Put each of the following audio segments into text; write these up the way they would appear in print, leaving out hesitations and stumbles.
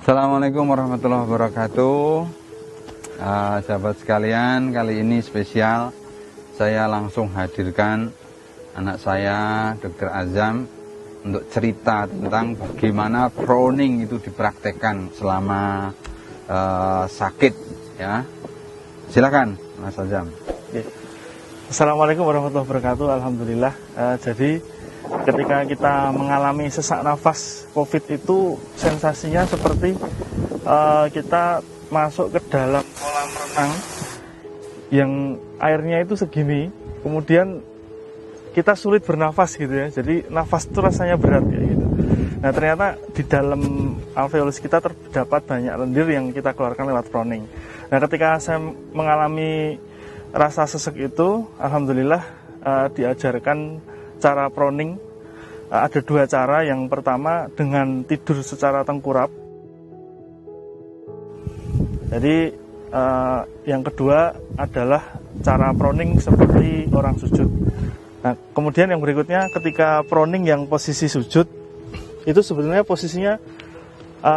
Assalamualaikum warahmatullahi wabarakatuh. Sahabat sekalian, kali ini spesial. Saya langsung hadirkan anak saya, Dr. Azam, untuk cerita tentang bagaimana proning itu dipraktekkan selama sakit. Ya, silakan, Mas Azam. Assalamualaikum warahmatullahi wabarakatuh. Alhamdulillah. Jadi ketika kita mengalami sesak nafas COVID itu sensasinya seperti kita masuk ke dalam kolam renang yang airnya itu segini, kemudian kita sulit bernafas gitu ya. Jadi nafas itu rasanya berat ya gitu. Nah ternyata di dalam alveolus kita terdapat banyak lendir yang kita keluarkan lewat proning. Nah ketika saya mengalami rasa sesek itu, alhamdulillah diajarkan cara proning. Ada dua cara. Yang pertama dengan tidur secara tengkurap. Jadi yang kedua adalah cara proning seperti orang sujud. Nah, kemudian yang berikutnya ketika proning yang posisi sujud itu sebenarnya posisinya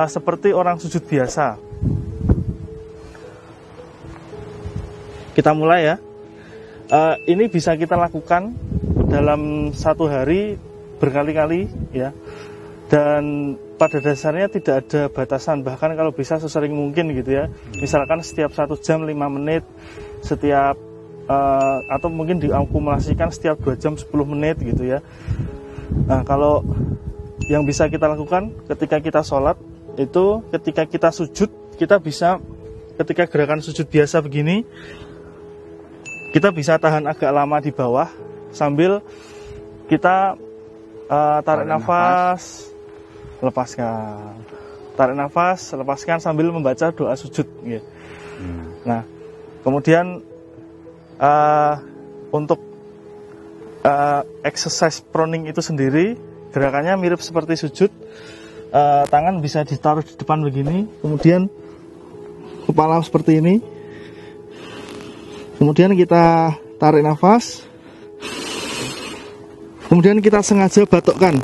seperti orang sujud biasa. Kita mulai ya. Ini bisa kita lakukan dalam satu hari berkali-kali ya. Dan pada dasarnya tidak ada batasan, bahkan kalau bisa sesering mungkin gitu ya. Misalkan setiap 1 jam 5 menit, setiap atau mungkin diakumulasikan setiap 2 jam 10 menit gitu ya. Nah kalau yang bisa kita lakukan ketika kita sholat itu, ketika kita sujud, kita bisa ketika gerakan sujud biasa begini, kita bisa tahan agak lama di bawah sambil kita tarik nafas, lepaskan. Tarik nafas, lepaskan sambil membaca doa sujud. Ya. Nah, kemudian untuk exercise proning itu sendiri, gerakannya mirip seperti sujud. Tangan bisa ditaruh di depan begini, kemudian kepala seperti ini. Kemudian kita tarik nafas. Kemudian kita sengaja batukkan.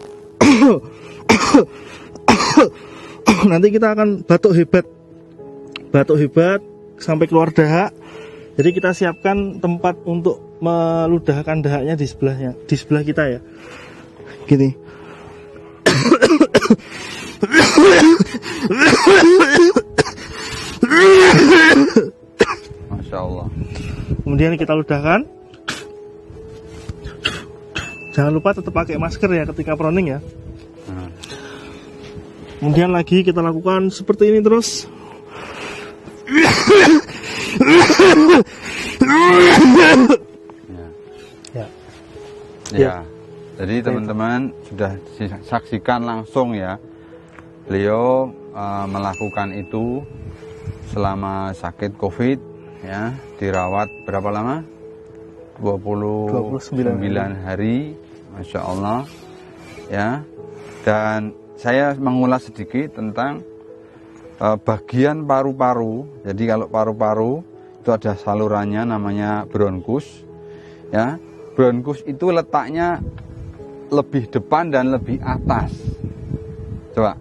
Nanti kita akan batuk hebat. Batuk hebat sampai keluar dahak. Jadi kita siapkan tempat untuk meludahkan dahaknya di sebelahnya, di sebelah kita ya. Gini. Masya Allah. Kemudian kita ludahkan. Jangan lupa tetap pakai masker ya ketika proning ya. Kemudian lagi kita lakukan seperti ini terus. Ya. Jadi teman-teman sudah saksikan langsung ya. Beliau melakukan itu selama sakit COVID ya, dirawat berapa lama? 29 hari. Masya Allah ya. Dan saya mengulas sedikit tentang bagian paru-paru. Jadi kalau paru-paru itu ada salurannya namanya bronkus ya. Bronkus itu letaknya lebih depan dan lebih atas. Coba,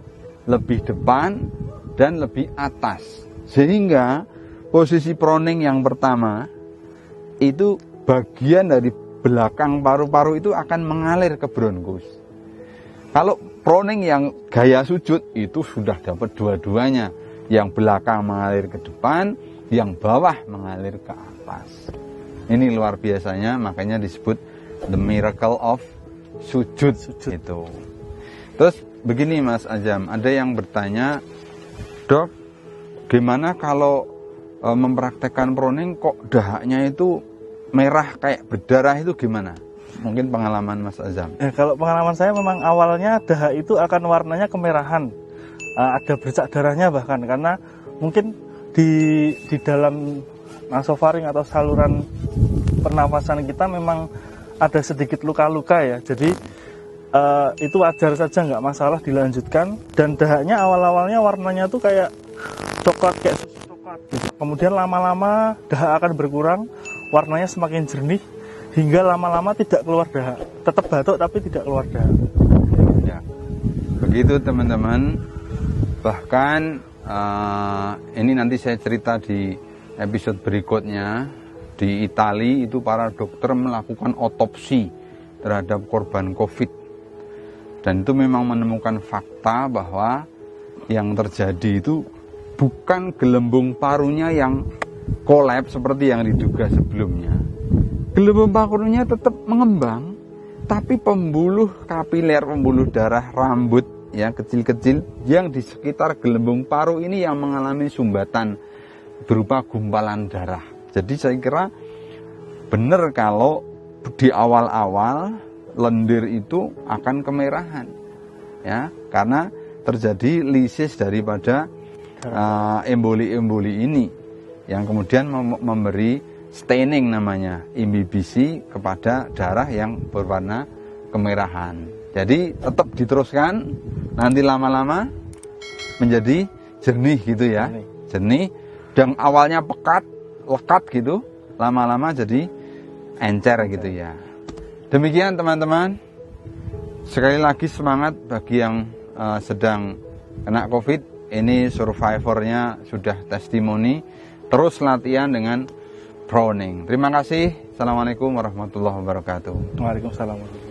lebih depan dan lebih atas. Sehingga posisi proning yang pertama itu bagian dari belakang paru-paru itu akan mengalir ke bronkus. Kalau proning yang gaya sujud itu sudah dapat dua-duanya. Yang belakang mengalir ke depan, yang bawah mengalir ke atas. Ini luar biasanya, makanya disebut the miracle of sujud. Itu. Terus begini Mas Azam, ada yang bertanya, Dok, gimana kalau mempraktekkan proning kok dahaknya itu merah kayak berdarah, itu gimana? Mungkin pengalaman Mas Azam. Kalau pengalaman saya memang awalnya dahak itu akan warnanya kemerahan. Ada bercak darahnya bahkan, karena mungkin di dalam nasofaring atau saluran pernafasan kita memang ada sedikit luka-luka ya. Jadi itu wajar saja, nggak masalah dilanjutkan. Dan dahaknya awal-awalnya warnanya tuh kayak coklat, kayak susu coklat gitu. Kemudian lama-lama dahak akan berkurang, warnanya semakin jernih, hingga lama-lama tidak keluar dahak. Tetap batuk tapi tidak keluar dahak. Ya. Begitu teman-teman. Bahkan ini nanti saya cerita di episode berikutnya. Di Italia itu para dokter melakukan otopsi terhadap korban COVID. Dan itu memang menemukan fakta bahwa yang terjadi itu bukan gelembung parunya yang kolaps seperti yang diduga sebelumnya. Gelembung parunya tetap mengembang, tapi pembuluh kapiler, pembuluh darah rambut yang kecil-kecil yang di sekitar gelembung paru ini yang mengalami sumbatan berupa gumpalan darah. Jadi saya kira benar kalau di awal-awal lendir itu akan kemerahan, ya, karena terjadi lisis daripada emboli-emboli ini yang kemudian memberi staining namanya, imbibisi kepada darah yang berwarna kemerahan. Jadi tetap diteruskan, nanti lama-lama menjadi jernih gitu ya, jernih. Dan awalnya pekat, lekat gitu, lama-lama jadi encer gitu ya. Demikian teman-teman. Sekali lagi semangat bagi yang sedang kena COVID. Ini survivornya sudah testimoni. Terus latihan dengan Browning. Terima kasih. Assalamualaikum warahmatullahi wabarakatuh. Waalaikumsalam.